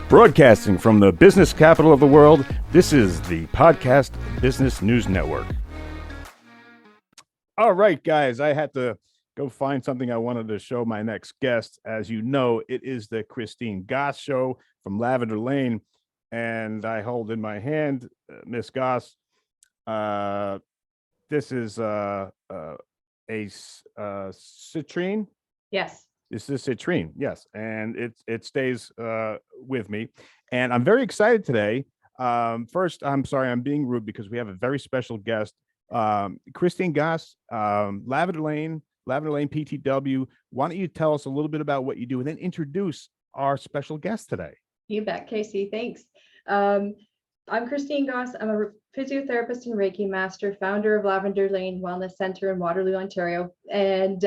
Broadcasting from the business capital of the world, this is the Podcast Business News Network. All right, guys, I had to go find something I wanted to show my next guest. As you know, it is the Christine Gosse show from Lavender Lane, and I hold in my hand Miss Gosse. This is a citrine. Yes. This is citrine, yes, and it stays with me, and I'm very excited today. First, I'm sorry, I'm being rude because we have a very special guest, Christine Gosse, Lavender Lane PTW. Why don't you tell us a little bit about what you do, and then introduce our special guest today? You bet, Casey. Thanks. I'm Christine Gosse. I'm a physiotherapist and Reiki master, founder of Lavender Lane Wellness Center in Waterloo, Ontario, and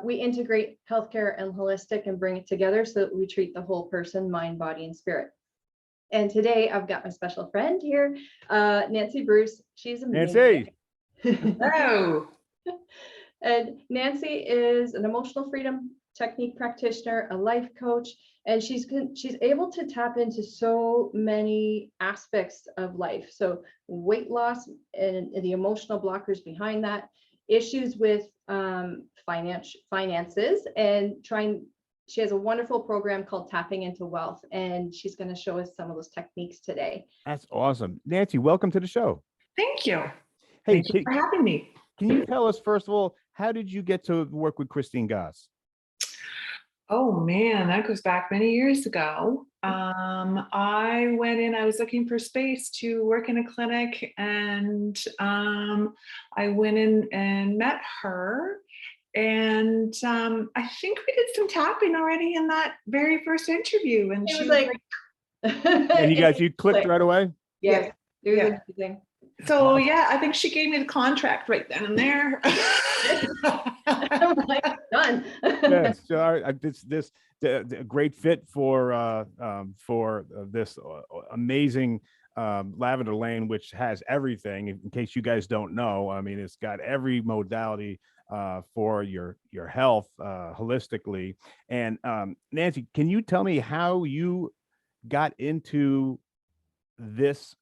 we integrate healthcare and holistic and bring it together so that we treat the whole person, mind, body, and spirit. And today I've got my special friend here, Nancy Bruce. She's amazing. Nancy. Hello. And Nancy is an emotional freedom technique practitioner, a life coach, and she's able to tap into so many aspects of life. So weight loss and the emotional blockers behind that, issues with finances, and she has a wonderful program called Tapping into Wealth, and she's going to show us some of those techniques today. That's awesome. Nancy, welcome to the show. Thank you. Hey, Thank you for having me. Can you tell us, first of all, how did you get to work with Christine Gosse? Oh man, that goes back many years ago. I went in, I was looking for space to work in a clinic, and I went in and met her. And I think we did some tapping already in that very first interview. And It she was like, And you clicked right away? Yes. Yeah. It was amazing. So yeah, I think she gave me the contract right then and there. I'm like, done. Yes, so this a great fit for this amazing Lavender Lane, which has everything. In case you guys don't know, I mean, it's got every modality for your health holistically. And Nancy, can you tell me how you got into this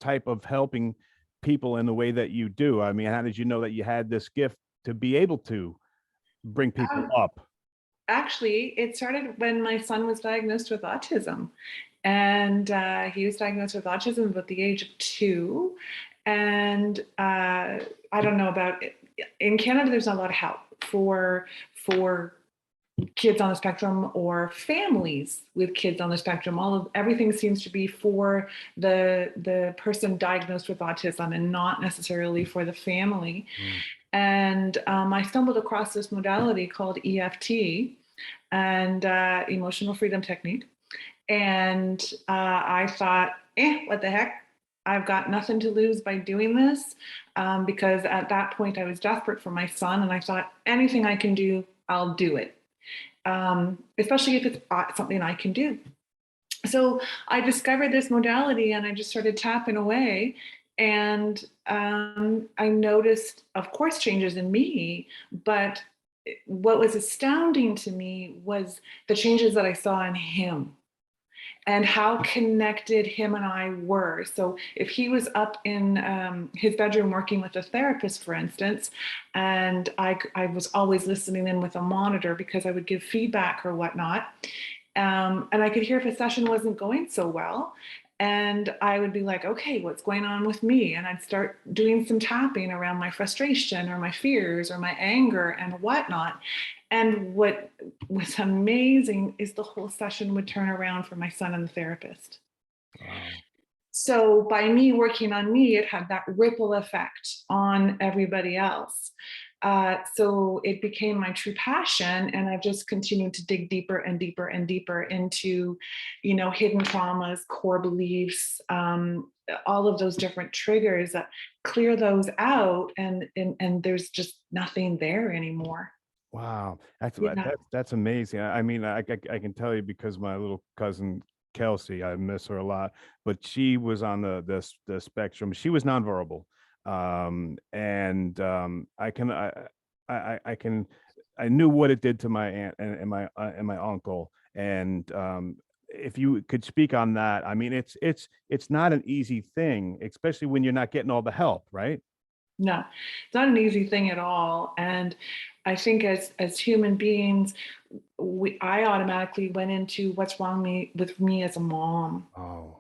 type of helping people in the way that you do? I mean, how did you know that you had this gift to be able to bring people up? Actually, it started when my son was diagnosed with autism. And he was diagnosed with autism about the age of 2. And I don't know about it. In Canada, there's not a lot of help for kids on the spectrum or families with kids on the spectrum. Everything seems to be for the person diagnosed with autism and not necessarily for the family. And I stumbled across this modality called EFT, and emotional freedom technique. And I thought, what the heck? I've got nothing to lose by doing this, because at that point I was desperate for my son, and I thought anything I can do, I'll do it, especially if it's something I can do. So I discovered this modality, and I just started tapping away, and I noticed, of course, changes in me, but what was astounding to me was the changes that I saw in him and how connected him and I were. So if he was up in his bedroom working with a therapist, for instance, and I was always listening in with a monitor because I would give feedback or whatnot, and I could hear if a session wasn't going so well. And I would be like, okay, what's going on with me? And I'd start doing some tapping around my frustration or my fears or my anger and whatnot. And what was amazing is the whole session would turn around for my son and the therapist. Wow. So by me working on me, it had that ripple effect on everybody else. So it became my true passion, and I've just continued to dig deeper and deeper and deeper into, hidden traumas, core beliefs, all of those different triggers, that clear those out, and there's just nothing there anymore. Wow, that's amazing. I mean, I can tell you because my little cousin Kelsey, I miss her a lot, but she was on the spectrum. She was nonverbal. And I knew what it did to my aunt and my uncle, and if you could speak on that, I mean, it's not an easy thing, especially when you're not getting all the help, right? No, it's not an easy thing at all. And I think as human beings, I automatically went into what's wrong with me as a mom. Oh,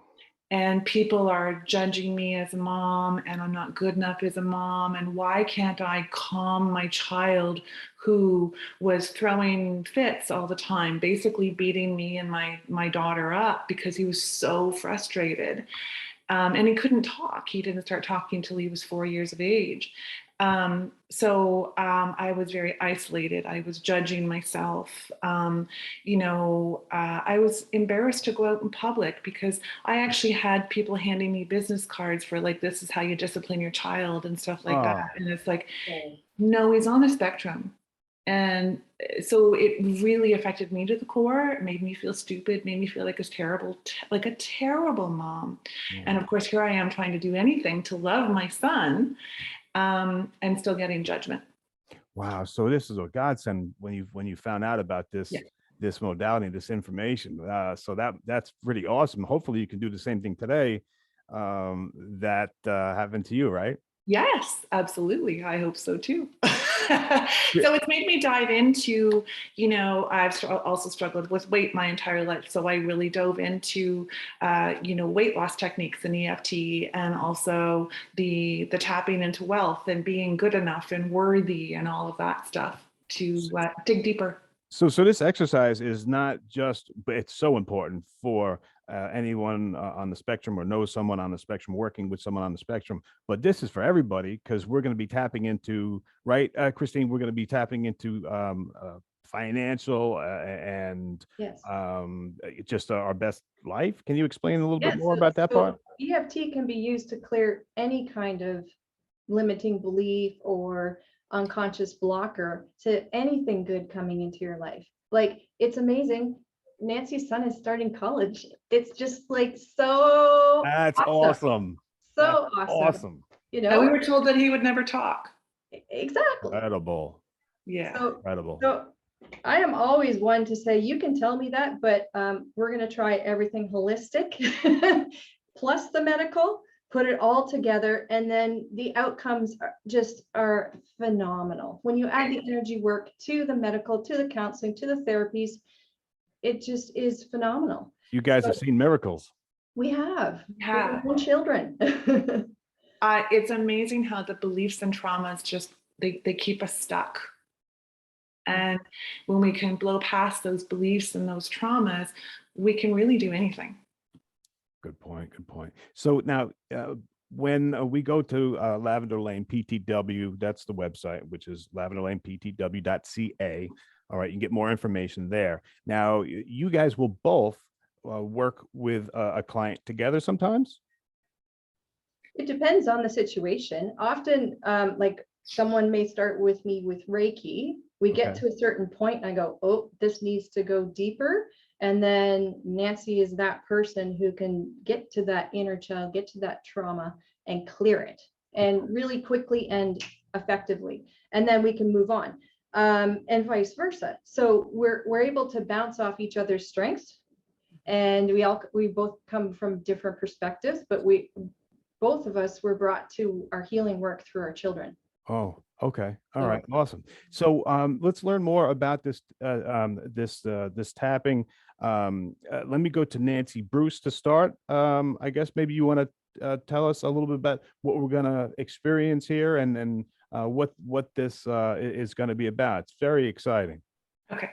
And people are judging me as a mom, and I'm not good enough as a mom, and why can't I calm my child who was throwing fits all the time, basically beating me and my daughter up because he was so frustrated. And he couldn't talk. He didn't start talking until he was 4 years of age. So I was very isolated. I was judging myself. I was embarrassed to go out in public because I actually had people handing me business cards for like, this is how you discipline your child and stuff like that. oh, And it's like, Okay. no, he's on the spectrum. And so it really affected me to the core. It made me feel stupid, made me feel like like a terrible mom. And of course, here I am trying to do anything to love my son, and still getting judgment. wow. So this is a godsend when you found out about Yeah. this modality, this information. So that's pretty awesome. Hopefully, you can do the same thing today that happened to you, right? Yes, absolutely. I hope so too. Yeah. So it's made me dive into, I've also struggled with weight my entire life. So I really dove into, weight loss techniques and EFT, and also the tapping into wealth and being good enough and worthy and all of that stuff to dig deeper. So this exercise is not just, but it's so important for anyone on the spectrum or knows someone on the spectrum, working with someone on the spectrum. But this is for everybody because we're going to be tapping into, right, Christine, we're going to be tapping into financial and Yes. just our best life. Can you explain a little bit Yes. more about that part? EFT can be used to clear any kind of limiting belief or unconscious blocker to anything good coming into your life. Like, it's amazing. Nancy's son is starting college. It's just like so That's awesome. awesome. That's So awesome. awesome. And we were told that he would never talk. Exactly. Incredible. Yeah. Incredible. So I am always one to say, you can tell me that, but we're going to try everything holistic plus the medical, put it all together, and then the outcomes are phenomenal. When you add the energy work to the medical, to the counseling, to the therapies, it just is phenomenal. You guys have seen miracles. We have. Yeah. With our own children. It's amazing how the beliefs and traumas just they keep us stuck. And when we can blow past those beliefs and those traumas, we can really do anything. Good point. Good point. So now, when we go to Lavender Lane PTW, that's the website, which is lavenderlaneptw.ca. All right, you can get more information there. Now, you guys will both work with a client together sometimes. It depends on the situation. Often, like someone may start with me with Reiki. We get to a certain point and I go, oh, this needs to go deeper. And then Nancy is that person who can get to that inner child, get to that trauma and clear it, and really quickly and effectively. And then we can move on, and vice versa. So we're able to bounce off each other's strengths. And we both come from different perspectives, but both of us were brought to our healing work through our children. Oh, okay. All right. Awesome. So let's learn more about this this tapping. Let me go to Nancy Bruce to start. I guess maybe you want to tell us a little bit about what we're going to experience here and what this is going to be about. It's very exciting. Okay.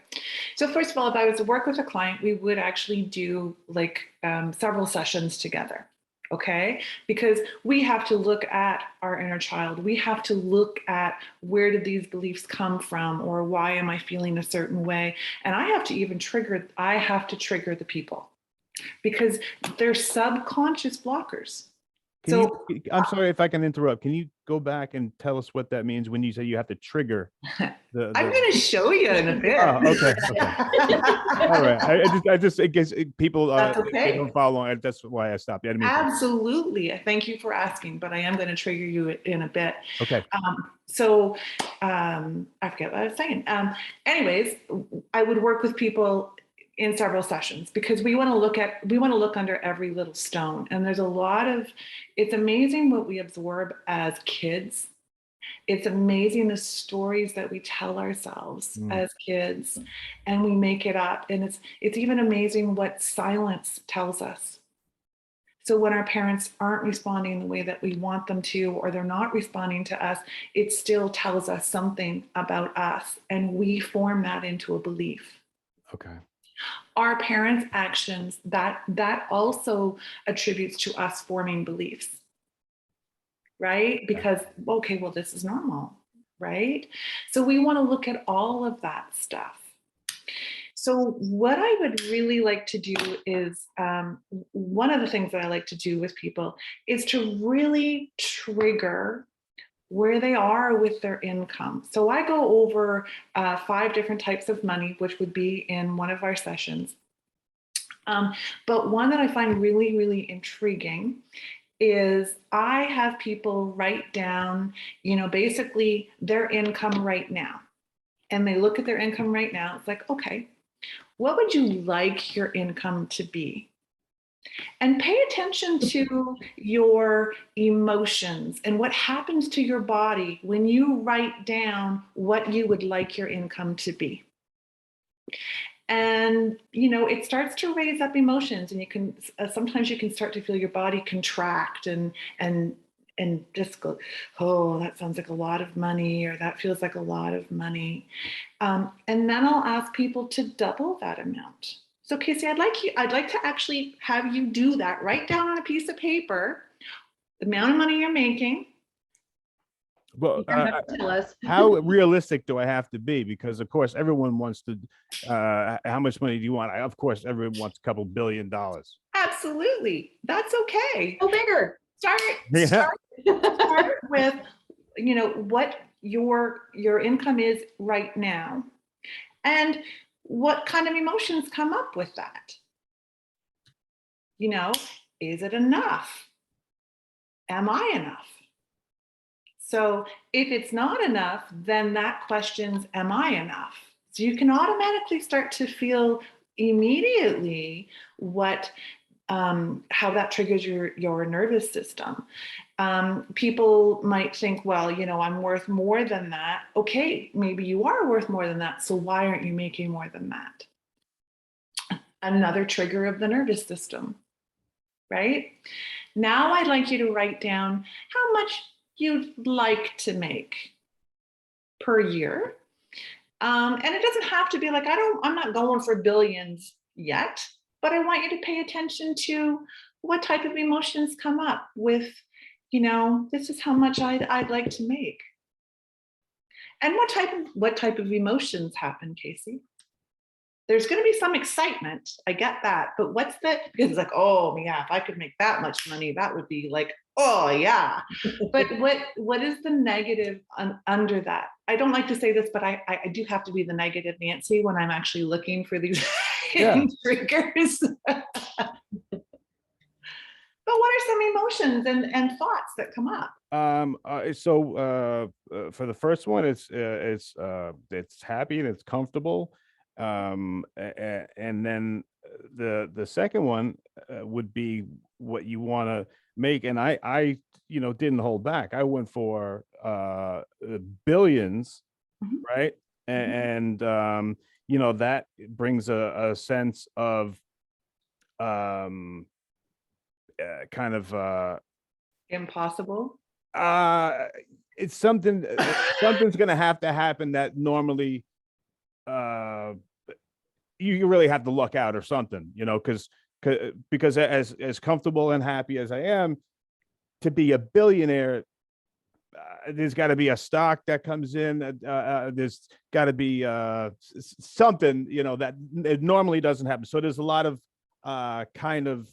So first of all, if I was to work with a client, we would actually do like several sessions together. Okay, because we have to look at our inner child. We have to look at where did these beliefs come from, or why am I feeling a certain way? And I have to trigger the people because they're subconscious blockers. I'm sorry if I can interrupt. Can you go back and tell us what that means when you say you have to trigger I'm going to show you in a bit. Oh, okay. All right. I just in case people they don't follow along. That's why I stopped. You. Absolutely. Thank you for asking, but I am going to trigger you in a bit. Okay. I forget what I was saying. Anyways, I would work with people in several sessions, because we want to look under every little stone. And there's a lot of, it's amazing what we absorb as kids. It's amazing the stories that we tell ourselves as kids, and we make it up. And it's even amazing what silence tells us. So when our parents aren't responding the way that we want them to, or they're not responding to us, it still tells us something about us, and we form that into a belief. Okay. Our parents' actions, that also attributes to us forming beliefs, right? Because, okay, well, this is normal, right? So we want to look at all of that stuff. So what I would really like to do is, one of the things that I like to do with people is to really trigger where they are with their income. So I go over 5 different types of money, which would be in one of our sessions. But one that I find really, really intriguing is I have people write down, basically their income right now. And they look at their income right now. It's like, okay, what would you like your income to be? And pay attention to your emotions and what happens to your body when you write down what you would like your income to be. And, it starts to raise up emotions, and you can, sometimes you can start to feel your body contract and just go, oh, that sounds like a lot of money, or that feels like a lot of money. And then I'll ask people to double that amount. So Casey, I'd like to actually have you do that. Write down on a piece of paper the amount of money you're making. Well, Tell us. how realistic do I have to be? Because of course, everyone wants to. How much money do you want? Of course, everyone wants a couple $1 billion. Absolutely, that's okay. Go bigger. Start with, what your income is right now, and what kind of emotions come up with that. Is it enough? Am I enough? So if it's not enough, then that questions, am I enough? So you can automatically start to feel immediately how that triggers your nervous system. People might think, well, I'm worth more than that. Okay, maybe you are worth more than that. So why aren't you making more than that? Another trigger of the nervous system, right? Now I'd like you to write down how much you'd like to make per year. And it doesn't have to be like, I'm not going for billions yet, but I want you to pay attention to what type of emotions come up with, this is how much I'd like to make. And what type of emotions happen, Casey? There's going to be some excitement. I get that. But because it's like, oh yeah, if I could make that much money, that would be like, oh yeah. But what is the negative under that? I don't like to say this, but I do have to be the negative Nancy when I'm actually looking for these triggers. But what are some emotions and thoughts that come up? So for the first one, it's happy and it's comfortable. And then the second one would be what you want to make. And I didn't hold back. I went for billions, right? And that brings a sense of kind of impossible. It's something's gonna have to happen that normally you really have to luck out or something, because as comfortable and happy as I am, to be a billionaire, there's got to be a stock that comes in. There's got to be something, that it normally doesn't happen. So there's a lot of kind of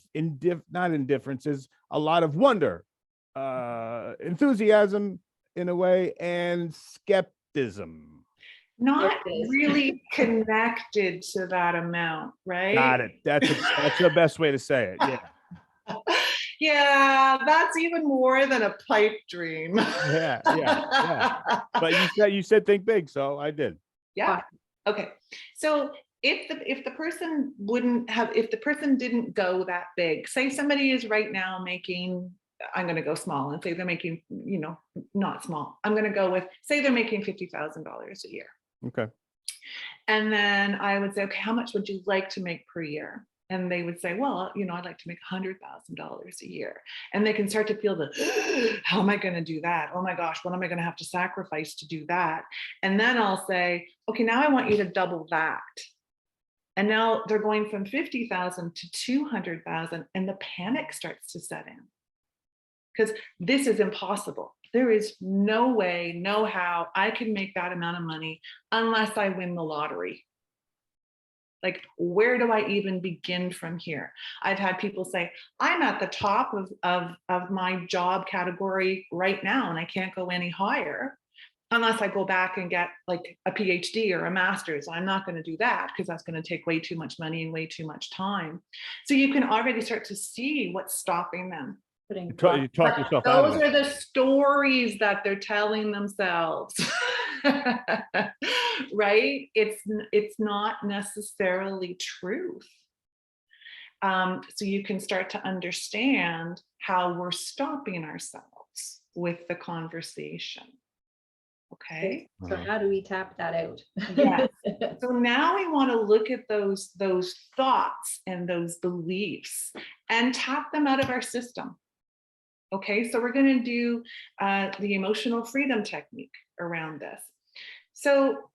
not indifference, a lot of wonder, enthusiasm in a way, and skepticism. Not really connected to that amount, right? Got it. That's the best way to say it. Yeah. Yeah, that's even more than a pipe dream. Yeah. But you said think big, so I did. Yeah. Okay. So if the person wouldn't have, if the person didn't go that big, say somebody is right now making, I'm going to go small and say they're making, you know, not small. I'm going to go with, say they're making $50,000 a year. Okay. And then I would say, okay, how much would you like to make per year? And they would say, well, you know, I'd like to make $100,000 a year. And they can start to feel the, how am I going to do that? Oh my gosh, what am I going to have to sacrifice to do that? And then I'll say, okay, now I want you to double that. And now they're going from 50,000 to 200,000, and the panic starts to set in. Because this is impossible. There is no way, no how I can make that amount of money unless I win the lottery. Like, where do I even begin from here? I've had people say, I'm at the top of my job category right now, and I can't go any higher unless I go back and get like a PhD or a master's. I'm not going to do that because that's going to take way too much money and way too much time. So you can already start to see what's stopping them. You talk yourself out of Those it. are the stories that they're telling themselves. Right? It's not necessarily truth. So you can start to understand how we're stopping ourselves with the conversation. Okay. So how do we tap that out? Yes. So now we want to look at those thoughts and those beliefs and tap them out of our system. Okay, so we're going to do the emotional freedom technique around this. So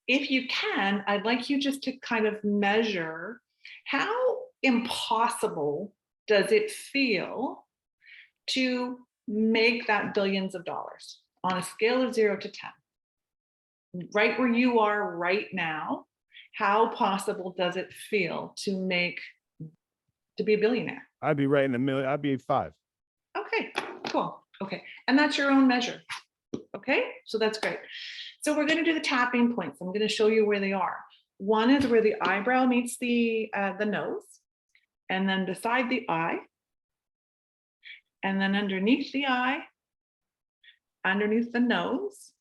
if you can, I'd like you just to kind of measure how impossible does it feel to make that billions of dollars on a scale of 0 to 10. Right where you are right now, how possible does it feel to be a billionaire? I'd be right in the middle. I'd be 5. Okay, cool. Okay, and that's your own measure. Okay, so that's great. So we're going to do the tapping points. I'm going to show you where they are. One is where the eyebrow meets the nose, and then beside the eye, and then underneath the eye, underneath the nose,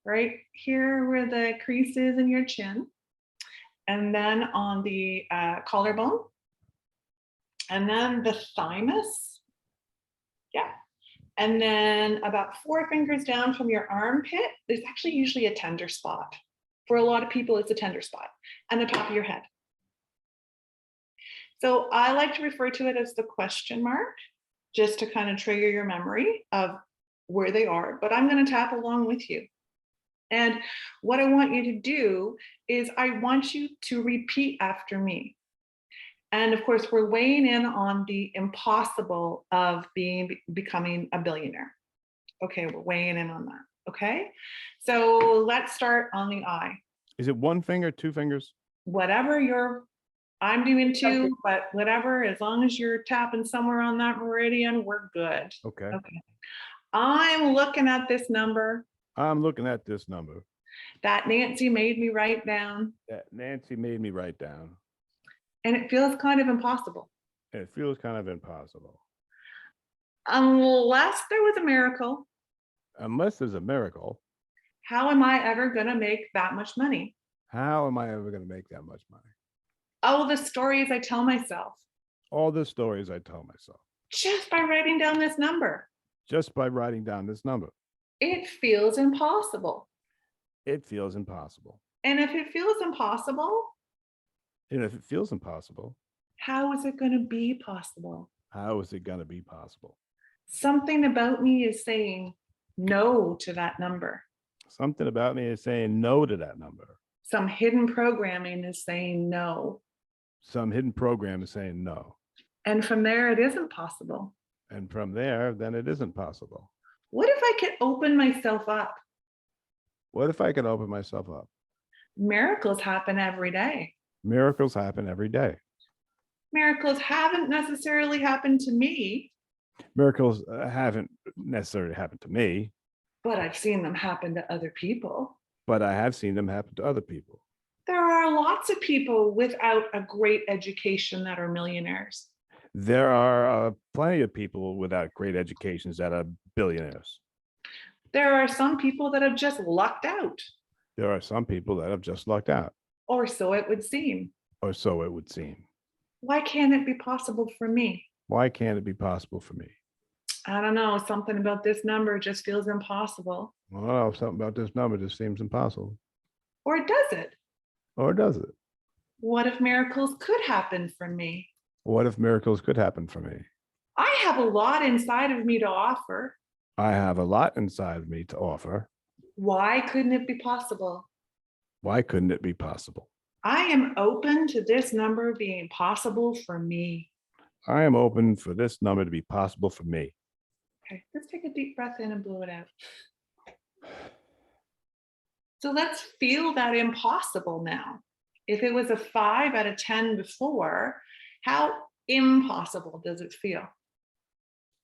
right here where the crease is in your chin, and then on the collarbone, and then the thymus. Yeah. And then about 4 fingers down from your armpit, there's actually usually a tender spot. For a lot of people, it's a tender spot, and the top of your head. So I like to refer to it as the question mark, just to kind of trigger your memory of where they are, but I'm going to tap along with you. And what I want you to do is I want you to repeat after me. And of course, we're weighing in on the impossible of becoming a billionaire. Okay, we're weighing in on that. Okay, so let's start on the eye. Is it 1 finger, 2 fingers? Whatever I'm doing 2, but whatever, as long as you're tapping somewhere on that meridian, we're good. Okay. Okay. I'm looking at this number. I'm looking at this number that Nancy made me write down. that Nancy made me write down. And it feels kind of impossible. And it feels kind of impossible. Unless there was a miracle. Unless there's a miracle. How am I ever going to make that much money? How am I ever going to make that much money? Oh, the stories I tell myself. All the stories I tell myself. Just by writing down this number. Just by writing down this number. It feels impossible. It feels impossible. And if it feels impossible. And if it feels impossible. How is it going to be possible? How is it going to be possible? Something about me is saying no to that number. Something about me is saying no to that number. Some hidden programming is saying no. Some hidden program is saying no. And from there, it isn't possible. And from there, then it isn't possible. What if I could open myself up? What if I could open myself up? Miracles happen every day. Miracles happen every day. Miracles haven't necessarily happened to me. Miracles haven't necessarily happened to me. But I've seen them happen to other people. But I have seen them happen to other people. There are lots of people without a great education that are millionaires. There are plenty of people without great educations that are billionaires. There are some people that have just lucked out. There are some people that have just lucked out. Or so it would seem. or so it would seem. Why can't it be possible for me? Why can't it be possible for me? I don't know. Something about this number just feels impossible. Well, something about this number just seems impossible. Or does it? Or does it? What if miracles could happen for me? What if miracles could happen for me? I have a lot inside of me to offer. I have a lot inside of me to offer. Why couldn't it be possible? Why couldn't it be possible? I am open to this number being possible for me. I am open for this number to be possible for me. Okay, let's take a deep breath in and blow it out. So let's feel that impossible now. If it was a 5 out of 10 before, how impossible does it feel?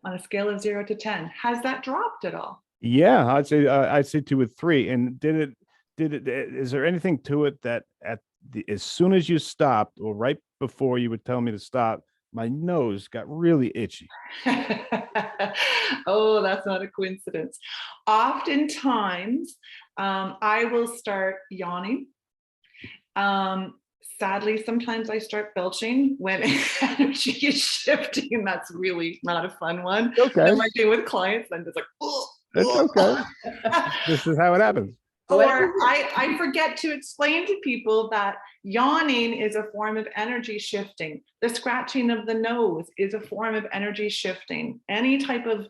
On a scale of 0 to 10, has that dropped at all? Yeah, I'd say 2 or 3. And is there anything to it that as soon as you stopped or right before you would tell me to stop, my nose got really itchy? Oh, that's not a coincidence. Oftentimes, I will start yawning. Sadly, sometimes I start belching when energy is shifting. That's really not a fun one. Okay. I'm working with clients, I'm just like, oh, It's okay. This is how it happens. Or I forget to explain to people that yawning is a form of energy shifting. The scratching of the nose is a form of energy shifting. Any type of,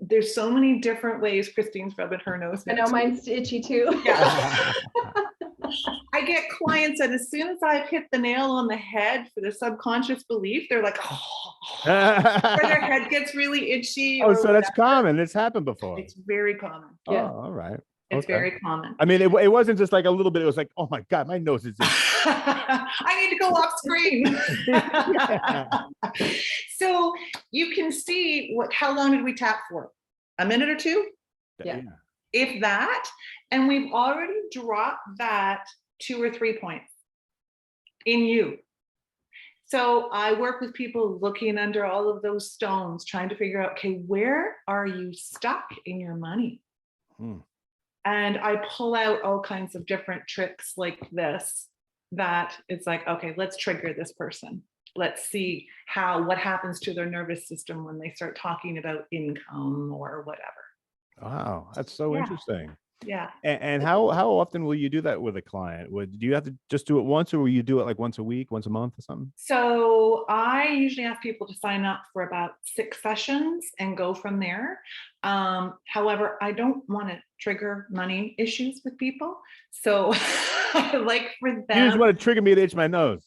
there's so many different ways. Christine's rubbing her nose. I know mine's itchy too. Yeah. I get clients that as soon as I've hit the nail on the head for the subconscious belief, they're like, oh, or their head gets really itchy. Oh, so that's common. It's happened before. It's very common. Oh, Yeah. all right. It's Okay. very common. I mean, it wasn't just like a little bit. It was like, oh my God, my nose is itchy. I need to go off screen. So you can see how long did we tap for? A minute or two? Yeah. If that, and we've already dropped that 2 or 3 points in you. So I work with people looking under all of those stones, trying to figure out, okay, where are you stuck in your money? And I pull out all kinds of different tricks like this, that it's like, okay, let's trigger this person. Let's see what happens to their nervous system when they start talking about income or whatever. Wow, that's so interesting. Yeah. And how often will you do that with a client? Do you have to just do it once, or will you do it like once a week, once a month or something? So I usually ask people to sign up for about 6 sessions and go from there. However, I don't want to trigger money issues with people. So I like for them. You just want to trigger me to itch my nose.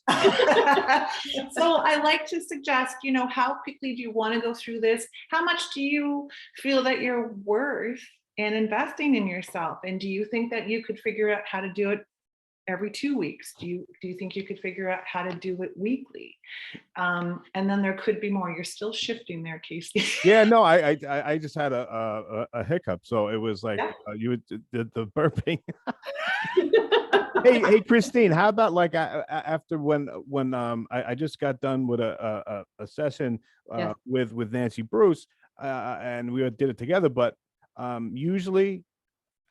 So I like to suggest, how quickly do you want to go through this? How much do you feel that you're worth in investing in yourself? And do you think that you could figure out how to do it every 2 weeks? Do you think you could figure out how to do it weekly? And then there could be more. You're still shifting there, Casey. Yeah, no, I just had a hiccup, so it was like you would the burping. Hey, Christine, how about like after when I just got done with a session with Nancy Bruce, and we did it together, but usually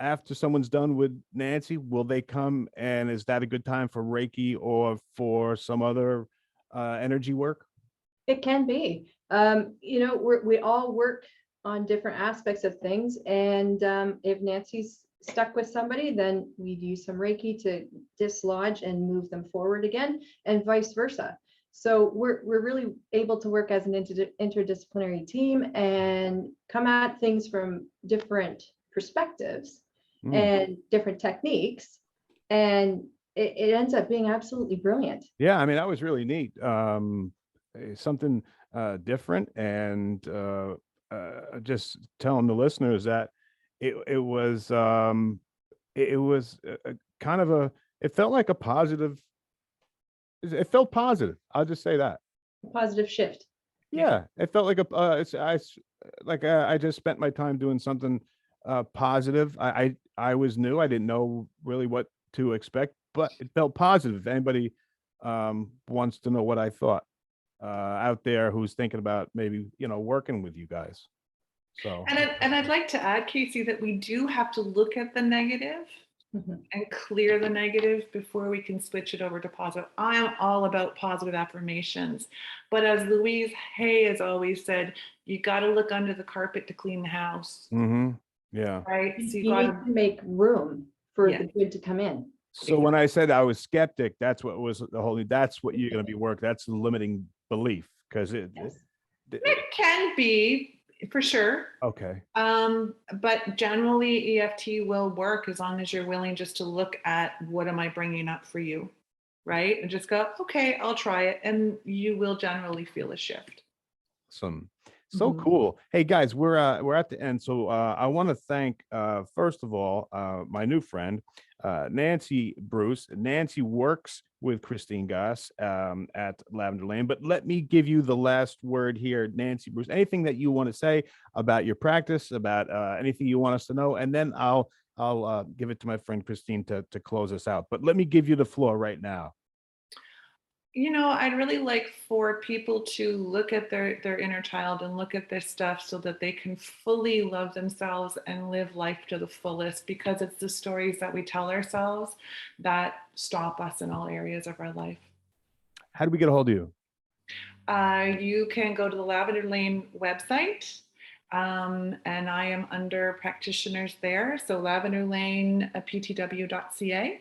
after someone's done with Nancy, will they come, and is that a good time for Reiki or for some other energy work? It can be. We all work on different aspects of things, and if Nancy's stuck with somebody, then we'd use some Reiki to dislodge and move them forward again, and vice versa. So we're really able to work as an interdisciplinary team and come at things from different perspectives and different techniques, and it ends up being absolutely brilliant. Yeah, I mean, that was really neat. Something different, and just telling the listeners that it was kind of it felt like a positive. It felt positive. I'll just say that. Positive shift. Yeah, it felt like I just spent my time doing something positive. I was new. I didn't know really what to expect, but it felt positive. If anybody wants to know what I thought out there, who's thinking about maybe working with you guys. So and I'd like to add, Casey, that we do have to look at the negative Mhm. and clear the negative before we can switch it over to positive. I am all about positive affirmations. But as Louise Hay has always said, you got to look under the carpet to clean the house, Mm-hmm. Yeah. right? So you You got need to, to make room for Yeah. the good to come in. So when I said I was skeptic, that's what was the whole. That's what you're going to be working. That's the limiting belief because Yes. it can be for sure. Okay. But generally EFT will work as long as you're willing just to look at what am I bringing up for you, right? And just go, okay, I'll try it. And you will generally feel a shift. So Mhm. cool. Hey guys, we're at the end. So I want to thank first of all my new friend Nancy Bruce. Nancy works with Christine Gosse at Lavender Lane. But let me give you the last word here, Nancy Bruce. Anything that you want to say about your practice, about anything you want us to know, and then I'll give it to my friend Christine to close us out. But let me give you the floor right now. You know, I'd really like for people to look at their inner child and look at their stuff so that they can fully love themselves and live life to the fullest, because it's the stories that we tell ourselves that stop us in all areas of our life. How do we get a hold of you? You can go to the Lavender Lane website, and I am under practitioners there. So lavenderlaneptw.ca.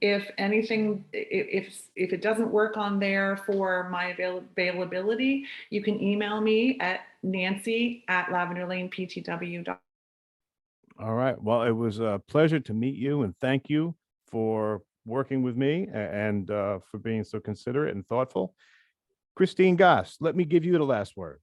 If anything, if it doesn't work on there for my availability, you can email me at nancy@lavenderlaneptw.com. All right. Well, it was a pleasure to meet you, and thank you for working with me and for being so considerate and thoughtful. Christine Gosse, let me give you the last word.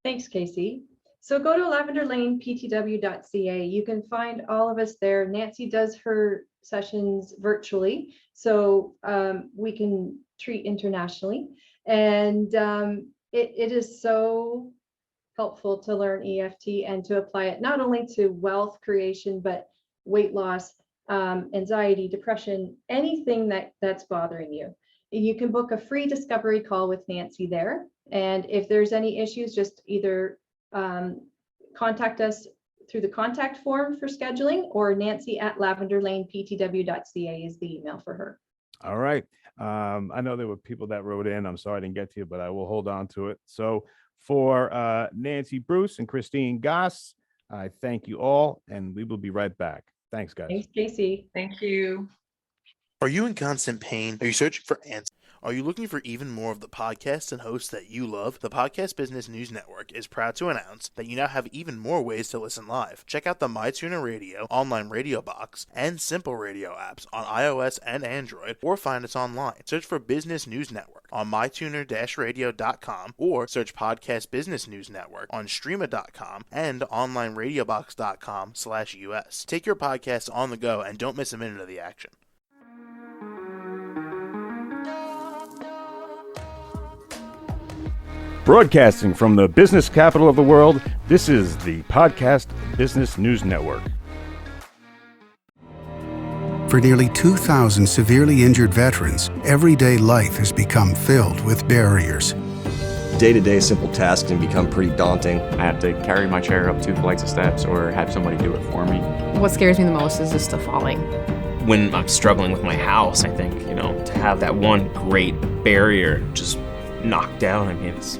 Thanks, Casey. So go to lavenderlaneptw.ca. You can find all of us there. Nancy does her sessions virtually, so we can treat internationally. And it is so helpful to learn EFT and to apply it not only to wealth creation, but weight loss, anxiety, depression, anything that's bothering you. You can book a free discovery call with Nancy there. And if there's any issues, just either contact us through the contact form for scheduling, or nancy@lavenderlaneptw.ca is the email for her. All right. I know there were people that wrote in. I'm sorry I didn't get to you, but I will hold on to it. So for Nancy Bruce and Christine Gosse, I thank you all, and we will be right back. Thanks, guys. Thanks, Casey. Thank you. Are you in constant pain? Are you searching for answers? Are you looking for even more of the podcasts and hosts that you love? The Podcast Business News Network is proud to announce that you now have even more ways to listen live. Check out the MyTuner Radio, online radio box, and Simple Radio apps on iOS and Android, or find us online. Search for Business News Network on mytuner-radio.com, or search Podcast Business News Network on streama.com and onlineradiobox.com/US. Take your podcast on the go and don't miss a minute of the action. Broadcasting from the business capital of the world, this is the Podcast Business News Network. For nearly 2,000 severely injured veterans, everyday life has become filled with barriers. Day-to-day simple tasks can become pretty daunting. I have to carry my chair up 2 flights of steps or have somebody do it for me. What scares me the most is just the falling. When I'm struggling with my house, I think, to have that one great barrier just knocked down, it's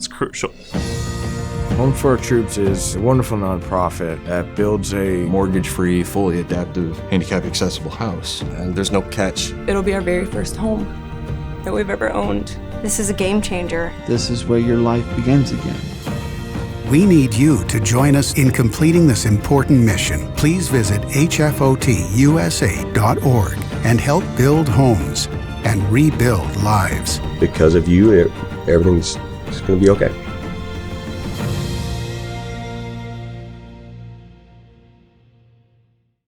crucial. Home for Our Troops is a wonderful nonprofit that builds a mortgage-free, fully adaptive, handicap-accessible house. And there's no catch. It'll be our very first home that we've ever owned. This is a game changer. This is where your life begins again. We need you to join us in completing this important mission. Please visit hfotusa.org and help build homes and rebuild lives. Because of you, everything's going to be okay.